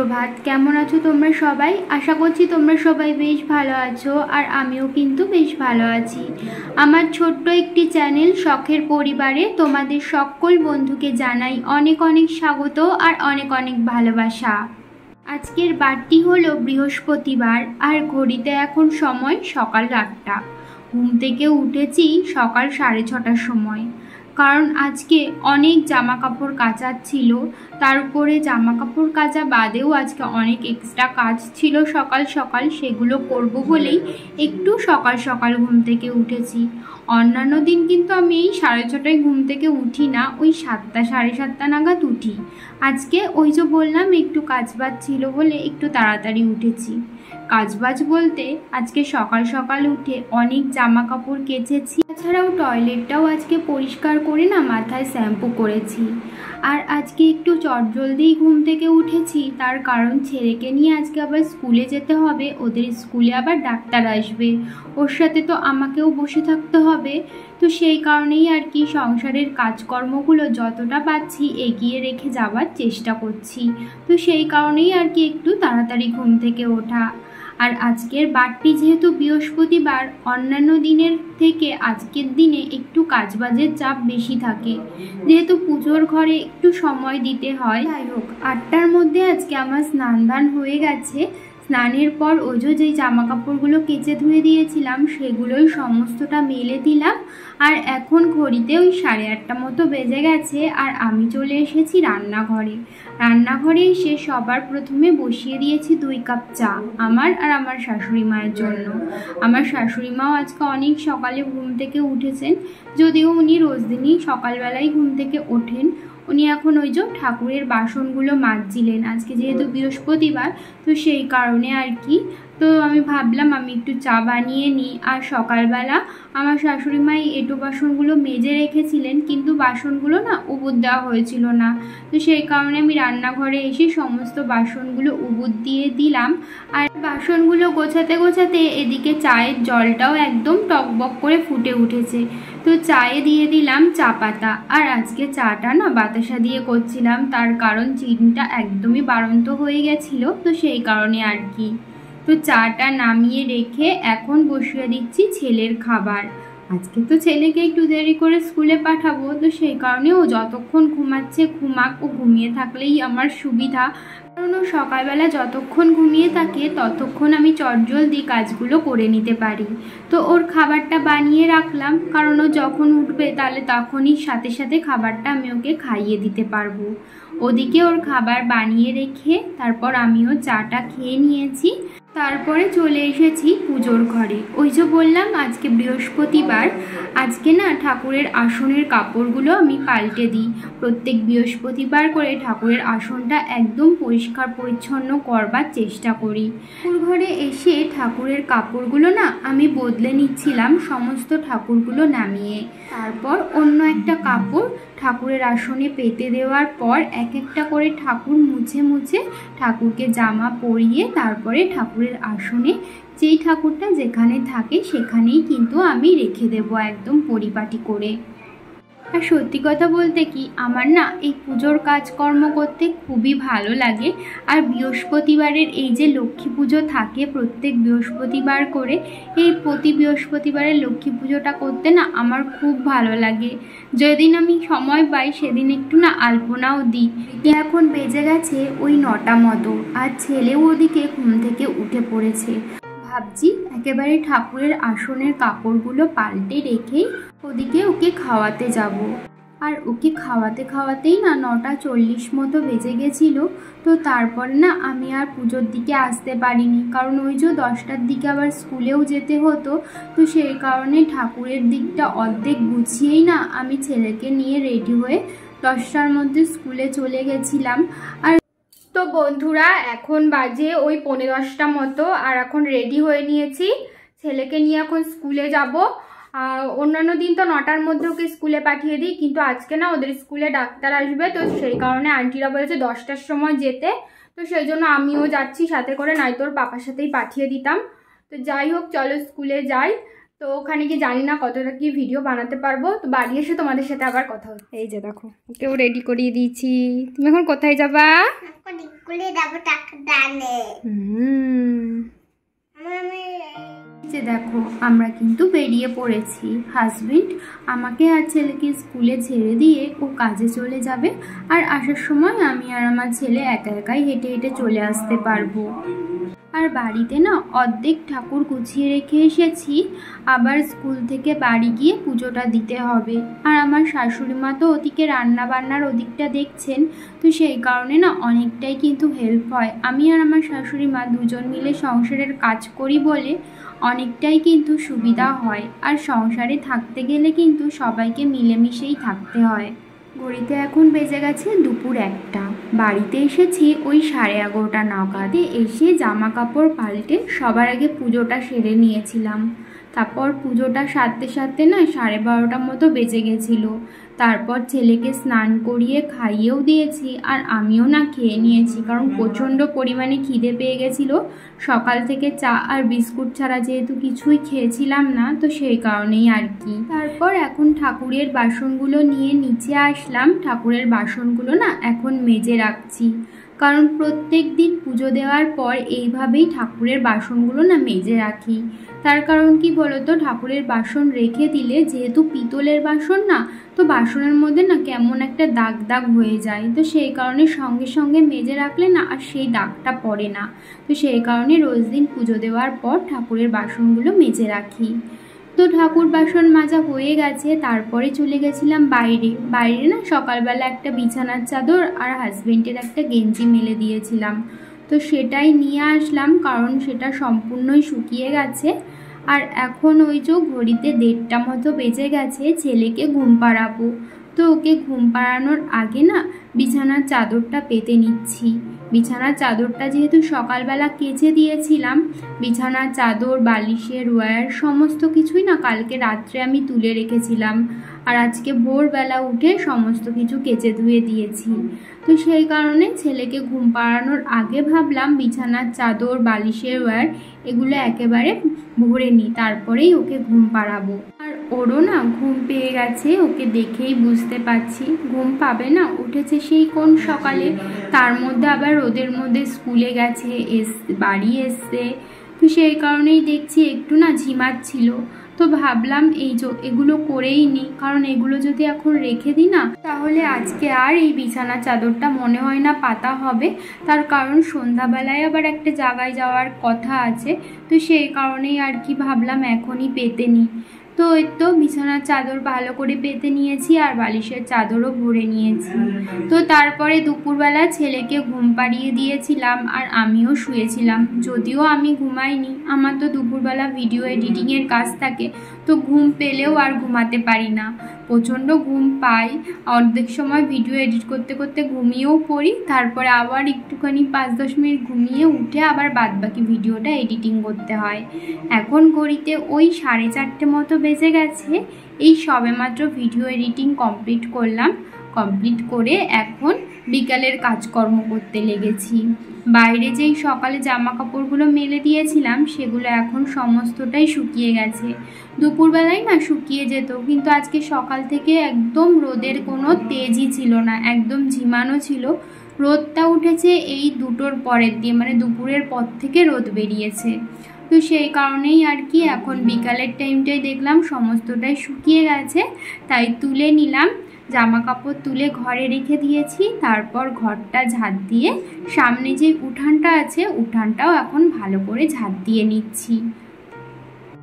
সুপ্রভাত। কেমন আছো তোমরা সবাই? আশা করছি তোমরা সবাই বেশ ভালো আছো, আর আমিও কিন্তু বেশ ভালো আছি। আমার ছোট্ট একটি চ্যানেল শখের পরিবারে তোমাদের সকল বন্ধুকে জানাই অনেক অনেক স্বাগত আর অনেক অনেক ভালোবাসা। আজকের বারটি হলো বৃহস্পতিবার, আর ঘড়িতে এখন সময় সকাল 8টা। ঘুম থেকে উঠেছি সকাল 6:30টার সময়, কারণ আজকে অনেক জামা কাপড় কাচার ছিল। তার উপরে জামা কাপড় কাচা বাদেও আজকে অনেক এক্সট্রা কাজ ছিল সকাল সকাল, সেগুলো করব বলেই একটু সকাল সকাল ঘুম থেকে উঠেছি। অন্যান্য দিন কিন্তু আমি এই 6:30টায় ঘুম থেকে উঠি না, ওই 7টা 7:30 নাগাদ উঠি। আজকে ওই যে বললাম একটু কাজবাজ ছিল বলে একটু তাড়াতাড়ি উঠেছি। কাজবাজ বলতে আজকে সকাল সকাল উঠে অনেক জামা কাপড় কেচেছি, তাছাড়াও টয়লেটটাও আজকে পরিষ্কার করে না মাথায় শ্যাম্পু করেছি। আর আজকে একটু চটজলদিই ঘুম থেকে উঠেছি, তার কারণ ছেলেকে নিয়ে আজকে আবার স্কুলে যেতে হবে। ওদের স্কুলে আবার ডাক্তার আসবে, ওর সাথে তো আমাকেও বসে থাকতে হবে। তো সেই কারণেই আর কি সংসারের কাজকর্মগুলো যতটা পাচ্ছি এগিয়ে রেখে যাওয়ার চেষ্টা করছি। তো সেই কারণেই আর কি একটু তাড়াতাড়ি ঘুম থেকে ওঠা। আর আজকের বারটি যেহেতু বৃহস্পতিবার, অন্যান্য দিনের থেকে আজকের দিনে একটু কাজবাজের চাপ বেশি থাকে, যেহেতু পুজোর ঘরে একটু সময় দিতে হয়। যাই হোক, 8টার মধ্যে আজকে আমার স্নান দান হয়ে গেছে। স্নানের পর ওই যে জামা কাপড়গুলো কেচে ধুয়ে দিয়েছিলাম সেগুলোই সমস্তটা মেলে দিলাম। আর এখন ঘড়িতে ওই 8:30 মতো বেজে গেছে, আর আমি চলে এসেছি রান্নাঘরে। রান্নাঘরে এসে সবার প্রথমে বসিয়ে দিয়েছি 2 কাপ চা, আমার আর আমার শাশুড়ি মায়ের জন্য। আমার শাশুড়ি মাও আজকে অনেক সকালে ঘুম থেকে উঠেছেন, যদিও উনি রোজ দিনই সকালবেলায় ঘুম থেকে ওঠেন। উনি এখন ওই যে ঠাকুরের বাসনগুলো মাজছিলেন, আজকে যেহেতু বৃহস্পতিবার তো সেই কারণে আর কি। তো আমি ভাবলাম আমি একটু চা বানিয়ে নিই। আর সকালবেলা আমার শাশুড়ি মা এঁটো বাসনগুলো মেজে রেখেছিলেন, কিন্তু বাসনগুলো না উবুর দেওয়া হয়েছিল না। তো সেই কারণে আমি রান্নাঘরে এসে সমস্ত বাসনগুলো উবুর দিয়ে দিলাম। আর বাসনগুলো গোছাতে গোছাতে এদিকে চায়ের জলটাও একদম টকবক করে ফুটে উঠেছে। তো চায়ে দিয়ে দিলাম চা পাতা। আর আজকে চাটা না বাতাসা দিয়ে করছিলাম, তার কারণ চিনিটা একদমই বাড়ন্ত হয়ে গেছিলো, তো সেই কারণে আর কি। তো চাটা নামিয়ে রেখে এখন বসিয়ে দিচ্ছি ছেলের খাবার। আজকে তো ছেলেকে একটু দেরি করে স্কুলে পাঠাবো, তো সেই কারণে ও যতক্ষণ ঘুমাচ্ছে ঘুমাক, ও ঘুমিয়ে থাকলেই আমার সুবিধা। কারণ ও সকালবেলা যতক্ষণ ঘুমিয়ে থাকে ততক্ষণ আমি চটজলদি কাজগুলো করে নিতে পারি। তো ওর খাবারটা বানিয়ে রাখলাম, কারণ ও যখন উঠবে তাহলে তখনই সাথে সাথে খাবারটা আমি ওকে খাইয়ে দিতে পারবো। ওদিকে ওর খাবার বানিয়ে রেখে তারপর আমিও চাটা খেয়ে নিয়েছি। তারপরে চলে এসেছি পুজোর ঘরে। ওই যে বললাম আজকে বৃহস্পতিবার, আজকে না ঠাকুরের আসনের কাপড়গুলো আমি পাল্টে দিই। প্রত্যেক বৃহস্পতিবার করে ঠাকুরের আসনটা একদম পরিষ্কার পরিচ্ছন্ন করবার চেষ্টা করি। ঠাকুর ঘরে এসে ঠাকুরের কাপড়গুলো না আমি বদলে নিচ্ছিলাম, সমস্ত ঠাকুরগুলো নামিয়ে। তারপর অন্য একটা কাপড় ঠাকুরের আসনে পেতে দেওয়ার পর এক একটা করে ঠাকুর মুছে মুছে ঠাকুরকে জামা পরিয়ে তারপরে ঠাকুরের আসনে যেই ঠাকুরটা যেখানে থাকে সেখানেই কিন্তু আমি রেখে দেবো একদম পরিপাটি করে। আর সত্যি কথা বলতে কি, আমার না এই পুজোর কাজকর্ম করতে খুবই ভালো লাগে। আর বৃহস্পতিবারের এই যে লক্ষ্মী পুজো থাকে প্রত্যেক বৃহস্পতিবার করে, এই প্রতি বৃহস্পতিবারের লক্ষ্মী পুজোটা করতে না আমার খুব ভালো লাগে। যেদিন আমি সময় পাই সেদিন একটু না আলপনাও দিই। এখন বেজে গেছে ওই 9টা মতো, আর ছেলেও ওদিকে ঘুম থেকে উঠে পড়েছে। ভাবছি একেবারে ঠাকুরের আসনের কাপড়গুলো পাল্টে রেখেই ওদিকে ওকে খাওয়াতে যাব। আর ওকে খাওয়াতে খাওয়াতেই না 9:40 মতো বেজে গেছিলো। তো তারপর না আমি আর পুজোর দিকে আসতে পারিনি, কারণ ওই যে 10টার দিকে আবার স্কুলেও যেতে হতো। তো সেই কারণে ঠাকুরের দিকটা অর্ধেক গুছিয়েই না আমি ছেলেকে নিয়ে রেডি হয়ে 10টার মধ্যে স্কুলে চলে গেছিলাম। আর তো বন্ধুরা এখন বাজে ওই 10:45 মতো, আর এখন রেডি হয়ে নিয়েছি, ছেলেকে নিয়ে এখন স্কুলে যাব। অন্যান্য দিন তো 9টার মধ্যে ওকে স্কুলে পাঠিয়ে দিই, কিন্তু আজকে না ওদের স্কুলে ডাক্তার আসবে, তো সেই কারণে আন্টিরা বলেছে 10টার সময় যেতে। তো সেই জন্য আমিও যাচ্ছি সাথে করে, নয়তো ওর পাপার সাথেই পাঠিয়ে দিতাম। তো যাই হোক চলো স্কুলে যাই। তো ওখানে কি জানি না কতটা কি ভিডিও বানাতে পারবো, তো বাড়ি এসে তোমাদের সাথে আবার কথা হচ্ছে। এই যে দেখো ওকেও রেডি করিয়ে দিয়েছি। তুমি এখন কোথায় যাবা? যে দেখো আমরা কিন্তু বেরিয়ে পড়েছি। হাজবেন্ড আমাকে আর ছেলেকে স্কুলে ছেড়ে দিয়ে ও কাজে চলে যাবে, আর আসার সময় আমি আর আমার ছেলে একা একাই হেঁটে হেঁটে চলে আসতে পারবো। আর বাড়িতে না অর্ধেক ঠাকুর গুছিয়ে রেখে এসেছি, আবার স্কুল থেকে বাড়ি গিয়ে পুজোটা দিতে হবে। আর আমার শাশুড়ি মা তো ওদিকে রান্না বান্নার ওদিকটা দেখছেন, তো সেই কারণে না অনেকটাই কিন্তু হেল্প হয়। আমি আর আমার শাশুড়ি মা দুজন মিলে সংসারের কাজ করি বলে অনেকটাই কিন্তু সুবিধা হয়। আর সংসারে থাকতে গেলে কিন্তু সবাইকে মিলেমিশেই থাকতে হয়। ঘড়িতে এখন বেজে গেছে দুপুর 1টা। বাড়িতে এসেছি ওই 11:30 নাগাদ। এসে জামা কাপড় পাল্টে সবার আগে পুজোটা সেরে নিয়েছিলাম। তারপর পুজোটা সারতে সারতে না 12:30 মতো বেজে গেছিলো। তারপর ছেলেকে স্নান করিয়ে খাইয়েও দিয়েছি, আর আমিও না খেয়ে নিয়েছি, কারণ প্রচণ্ড পরিমাণে খিদে পেয়ে গেছিলো। সকাল থেকে চা আর বিস্কুট ছাড়া যেহেতু কিছুই খেয়েছিলাম না, তো সেই কারণেই আর কি। তারপর এখন ঠাকুরের বাসনগুলো নিয়ে নিচে আসলাম। ঠাকুরের বাসনগুলো না এখন মেজে রাখছি, কারণ প্রত্যেক দিন পুজো দেওয়ার পর এইভাবেই ঠাকুরের বাসনগুলো না মেজে রাখি। তার কারণ কি বলতো, ঠাকুরের বাসন রেখে দিলে যেহেতু পিতলের বাসন না, তো বাসনের মধ্যে না কেমন একটা দাগ দাগ হয়ে যায়, তো সেই কারণে সঙ্গে সঙ্গে মেজে রাখলে না আর সেই দাগটা পড়ে না। তো সেই কারণে রোজ দিন পুজো দেওয়ার পর ঠাকুরের বাসনগুলো মেজে রাখি। তো ঠাকুর বাসন মাজা হয়ে গেছে, তারপরে চলে গেছিলাম বাইরে না সকালবেলা একটা বিছানার চাদর আর হাজবেন্ডের একটা গেঞ্জি মেলে দিয়েছিলাম, তো সেটাই নিয়ে আসলাম, কারণ সেটা সম্পূর্ণই শুকিয়ে গেছে। আর এখন ওই যে ঘড়িতে 1:30 মতো বেজে গেছে, ছেলেকে ঘুম পাড়াবো। তো ওকে ঘুম পাড়ানোর আগে না বিছানার চাদরটা পেতে নিচ্ছি। বিছানার চাদরটা যেহেতু সকালবেলা কেচে দিয়েছিলাম, বিছানার চাদর, বালিশের ওয়্যার সমস্ত কিছুই না কালকে রাত্রে আমি তুলে রেখেছিলাম, আর আজকে ভোরবেলা উঠে সমস্ত কিছু কেচে ধুয়ে দিয়েছি। তো সেই কারণে ছেলেকে ঘুম পাড়ানোর আগে ভাবলাম বিছানার চাদর, বালিশের ওয়্যার এগুলো একেবারে ভরে নিই, তারপরেই ওকে ঘুম পাড়াবো। আর ওরও না ঘুম পেয়ে গেছে, ওকে দেখেই বুঝতে পারছি ঘুম পাবে না। উঠেছে সেই কোন সকালে, তার মধ্যে আবার রোদের মধ্যে স্কুলে গেছে, বাড়ি এসছে, তো সেই কারণেই দেখছি একটু না ঝিমাচ্ছিল। তো ভাবলাম এগুলো করেই নিই, কারণ এগুলো যদি এখন রেখে দিই না, তাহলে আজকে আর এই বিছানার চাদরটা মনে হয় না পাতা হবে। তার কারণ সন্ধ্যাবেলায় আবার একটা জায়গায় যাওয়ার কথা আছে, তো সেই কারণেই আর কি ভাবলাম এখনই পেতে নিই। তো এই তো বিছানার চাদর ভালো করে পেতে নিয়েছি, আর বালিশের চাদরও ভরে নিয়েছি। তো তারপরে দুপুরবেলা ছেলেকে ঘুম পাড়িয়ে দিয়েছিলাম, আর আমিও শুয়েছিলাম। যদিও আমি ঘুমাইনি, আমার তো দুপুরবেলা ভিডিও এডিটিংয়ের কাজ থাকে, তো ঘুম পেলেও আর ঘুমাতে পারি না, প্রচণ্ড ঘুম পাই। অর্ধেক সময় ভিডিও এডিট করতে করতে ঘুমিয়েও পড়ি, তারপরে আবার একটুখানি 5-10 মিনিট ঘুমিয়ে উঠে আবার বাদবাকি ভিডিওটা এডিটিং করতে হয়। এখন ঘড়িতে ওই 4:30 মতো বেজে গেছে। এই সবেমাত্র ভিডিও এডিটিং কমপ্লিট করলাম, কমপ্লিট করে এখন বিকালের কাজকর্ম করতে লেগেছি। বাইরে যেই সকালে জামা কাপড়গুলো মেলে দিয়েছিলাম সেগুলো এখন সমস্তটাই শুকিয়ে গেছে। দুপুরবেলায় না শুকিয়ে যেত, কিন্তু আজকে সকাল থেকে একদম রোদের কোনো তেজই ছিল না, একদম ঝিমানো ছিল। রোদটা উঠেছে এই 2টোর পরের দিয়ে, মানে দুপুরের পর থেকে রোদ বেরিয়েছে। তো সেই কারণেই আর কি এখন বিকালের টাইমটাই দেখলাম সমস্তটাই শুকিয়ে গেছে, তাই তুলে নিলাম। জামা কাপড় তুলে ঘরে রেখে দিয়েছি, তারপর ঘরটা ঝাড় দিয়ে সামনে যে উঠানটা আছে উঠানটাও এখন ভালো করে ঝাড় দিয়ে নিচ্ছি।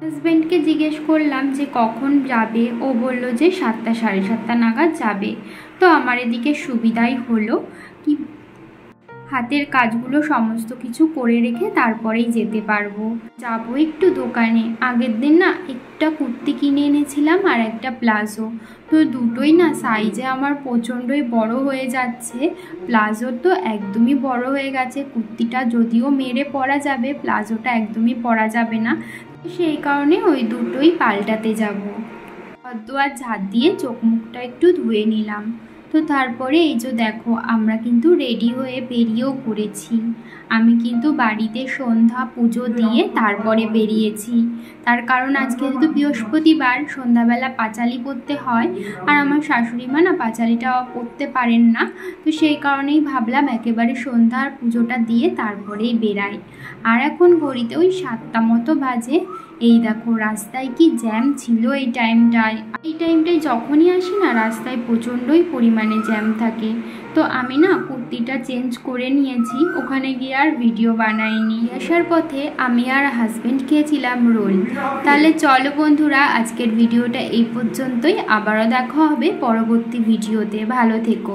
হাজব্যান্ডকে জিজ্ঞেস করলাম যে কখন যাবে, ও বলল যে 7টা 7:30 নাগাদ যাবে। তো আমার এদিকে সুবিধাই হলো কি হাতের কাজগুলো সমস্ত কিছু করে রেখে তারপরেই যেতে পারবো। যাবো একটু দোকানে। আগের দিন না একটা কুর্তি কিনে এনেছিলাম আর একটা প্লাজো, তো দুটোই না সাইজে আমার প্রচণ্ডই বড় হয়ে যাচ্ছে। প্লাজো তো একদমই বড় হয়ে গেছে, কুর্তিটা যদিও মেরে পরা যাবে, প্লাজোটা একদমই পরা যাবে না, সেই কারণে ওই দুটোই পাল্টাতে যাব। ঘর দুয়ার ঝাড় দিয়ে চোখ মুখটা একটু ধুয়ে নিলাম। তো তারপরে এই যে দেখো আমরা কিন্তু রেডি হয়ে বেরিয়েও পড়েছি। আমি কিন্তু বাড়িতে সন্ধ্যা পুজো দিয়ে তারপরে বেরিয়েছি, তার কারণ আজকে যেহেতু বৃহস্পতিবার সন্ধ্যাবেলা পাঁচালি পড়তে হয়, আর আমার শাশুড়ি মা না পাঁচালিটা পড়তে পারেন না, তো সেই কারণেই ভাবলাম একেবারে সন্ধ্যার পুজোটা দিয়ে তারপরেই বেরাই। আর এখন ঘড়িতে ওই 7টা মতো বাজে। এই দেখো রাস্তায় কি জ্যাম ছিল এই টাইমটায় যখনই আসি না রাস্তায় প্রচণ্ডই পরিমাণে জ্যাম থাকে। তো আমি না কুর্তিটা চেঞ্জ করে নিয়েছি, ওখানে গিয়ে আর ভিডিও বানাইনি। আসার পথে আমি আর হাজব্যান্ড খেয়েছিলাম রোল। তাহলে চলো বন্ধুরা, আজকের ভিডিওটা এই পর্যন্তই, আবারও দেখা হবে পরবর্তী ভিডিওতে। ভালো থেকো।